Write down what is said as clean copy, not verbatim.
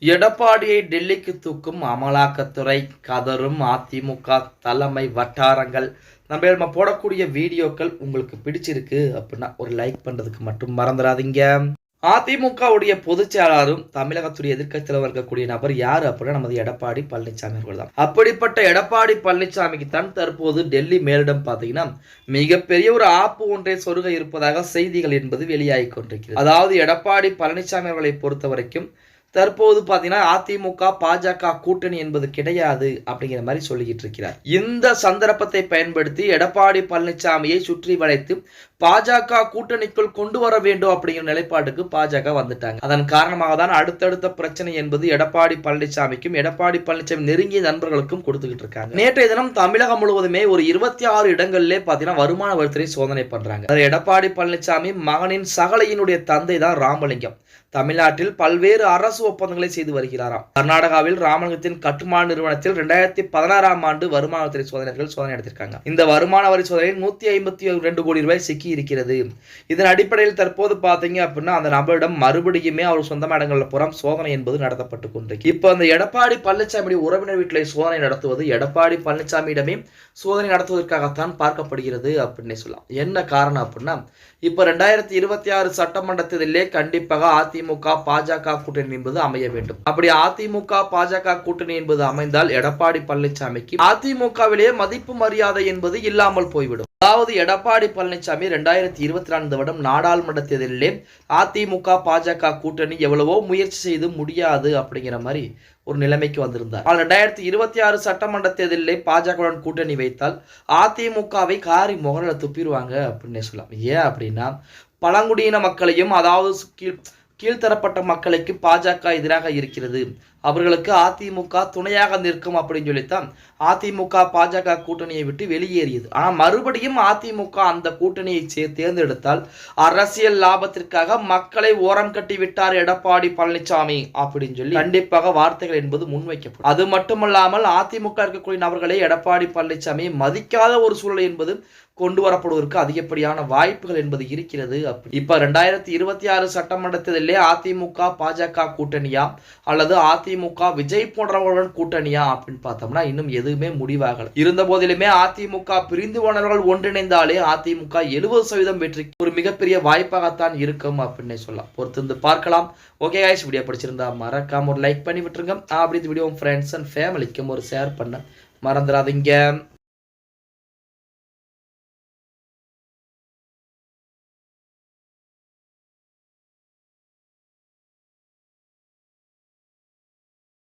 எடப்பாடியை டெல்லிக்கு தூக்கும் அமலாக்கத்துறை, கதரும் அதிமுக தலைமை வட்டாரங்கள். நம்ம போடக்கூடிய வீடியோக்கள் உங்களுக்கு பிடிச்சிருக்கு அப்படின்னா ஒரு லைக் பண்றதுக்கு மட்டும் மறந்துடாதீங்க. அதிமுகவுடைய பொதுச் செயலாளரும் தமிழகத்துடைய எதிர்க்கட்சி தலைவர் இருக்கக்கூடிய நபர் யாரு அப்படின்னா நமது எடப்பாடி பழனிசாமி அவர்கள் தான். அப்படிப்பட்ட எடப்பாடி பழனிசாமிக்கு தான் தற்போது டெல்லி மேலிடம் பாத்தீங்கன்னா மிகப்பெரிய ஒரு ஆப்பு ஒன்றை சொருக இருப்பதாக செய்திகள் என்பது வெளியாகி கொண்டிருக்கிறது. அதாவது எடப்பாடி பழனிசாமி அவர்களை பொறுத்த வரைக்கும் தற்போது பாத்தீங்கன்னா அதிமுக பாஜக கூட்டணி என்பது கிடையாது அப்படிங்கிற மாதிரி சொல்லிக்கிட்டு இருக்கிறார். இந்த சந்தர்ப்பத்தை பயன்படுத்தி எடப்பாடி பழனிசாமியை சுற்றி வளைத்து பாஜக கூட்டணிக்குள் கொண்டு வர வேண்டும் அப்படிங்கிற நிலைப்பாட்டுக்கு பாஜக வந்துட்டாங்க. அதன் காரணமாக தான் அடுத்தடுத்த பிரச்சனை என்பது எடப்பாடி பழனிசாமிக்கும் எடப்பாடி பழனிசாமி நெருங்கிய நண்பர்களுக்கும் கொடுத்துக்கிட்டு இருக்காங்க. நேற்றைய தினம் தமிழகம் முழுவதுமே ஒரு 26 இடங்களிலே பாத்தீங்கன்னா வருமான வரித்துறை சோதனை பண்றாங்க. எடப்பாடி பழனிசாமி மகனின் சகலையினுடைய தந்தை தான் ராமலிங்கம் தமிழ்நாட்டில் பல்வேறு அரசு ஒப்பந்தங்களை செய்து வருகிறாராம். கர்நாடகாவில் ராமலிங்கத்தின் கட்டுமான நிறுவனத்தில் 2016ஆம் ஆண்டு வருமான வரி சோதனைகள் சோதனை நடத்திருக்காங்க. இந்த வருமான வரி சோதனையில் 152 கோடி ரூபாய் சிக்கி இருக்கிறது. இதன் அடிப்படையில் தற்போது பாத்தீங்க அப்படின்னா அந்த நபரிடம் மறுபடியுமே அவர் சொந்த இடங்களில் புறம் சோதனை என்பது நடத்தப்பட்டு கொண்டிருக்கு. இப்ப அந்த எடப்பாடி பழனிசாமி உறவினர் வீட்டில் சோதனை நடத்துவது எடப்பாடி பழனிசாமியிடமே சோதனை நடத்துவதற்காகத்தான் பார்க்கப்படுகிறது அப்படின்னு சொல்லலாம். என்ன காரணம் அப்படின்னா இப்ப 2026 சட்டமன்ற தேர்தலிலே கண்டிப்பாக அதிமுக பாஜக கூட்டணி என்பது அமைய வேண்டும். அப்படி அதிமுக பாஜக கூட்டணி என்பது அமைந்தால் எடப்பாடி பழனிசாமிக்கு அதிமுகவிலேயே மதிப்பு மரியாதை என்பது இல்லாமல் போய்விடும். அதாவது எடப்பாடி பழனிசாமி 2024 வருடம் நாடாளுமன்ற தேர்தலிலே அதிமுக பாஜக கூட்டணி எவ்வளவோ முயற்சி செய்து முடியாது அப்படிங்கிற மாதிரி ஒரு நிலைமைக்கு வந்திருந்தார். 2026 சட்டமன்ற தேர்தலிலே பாஜகவுடன் கூட்டணி வைத்தால் அதிமுகவை காரி முகரல துப்பிடுவாங்க அப்படின்னு சொல்லலாம். ஏன் அப்படின்னா பழங்குடியின மக்களையும் அதாவது கீழ்த்தரப்பட்ட மக்களுக்கு பாஜக எதிராக இருக்கிறது, அவர்களுக்கு அதிமுக துணையாக நிற்கும் அப்படின்னு சொல்லித்தான் அதிமுக பாஜக கூட்டணியை விட்டு வெளியேறியது. ஆனா மறுபடியும் அதிமுக அந்த கூட்டணியை தேர்ந்தெடுத்தால் அரசியல் லாபத்திற்காக மக்களை ஓரம் கட்டி விட்டார் எடப்பாடி பழனிசாமி அப்படின்னு சொல்லி கண்டிப்பாக வார்த்தைகள் என்பது முன்வைக்கப்படும். அது மட்டுமல்லாமல் அதிமுக இருக்கக்கூடிய நபர்களை எடப்பாடி பழனிசாமி மதிக்காத ஒரு சூழல் என்பது கொண்டு வரப்படுவதற்கு அதிகப்படியான வாய்ப்புகள் என்பது இருக்கிறது. இப்ப 2026 சட்டமன்ற தேர்தலிலே அதிமுக பாஜக கூட்டணியா அல்லது அதிமுக விஜய் போன்றவர்களுடன் கூட்டணியா அப்படின்னு பார்த்தோம்னா இன்னும் எதுவுமே முடிவாகல. இருந்த போதிலுமே அதிமுக பிரிந்து போனவர்கள் ஒன்றிணைந்தாலே அதிமுக 70% வெற்றி ஒரு மிகப்பெரிய வாய்ப்பாகத்தான் இருக்கும் அப்படின்னு சொல்லலாம். பொறுத்து பார்க்கலாம். ஓகே गाइस, வீடியோ பிடிச்சிருந்தா மறக்காம ஒரு லைக் பண்ணி விட்டுருங்க. அப்படி இந்த வீடியோ ஃப்ரெண்ட்ஸ் அண்ட் ஃபேமிலிக்கும் ஒரு ஷேர் பண்ண மறந்துடாதீங்க.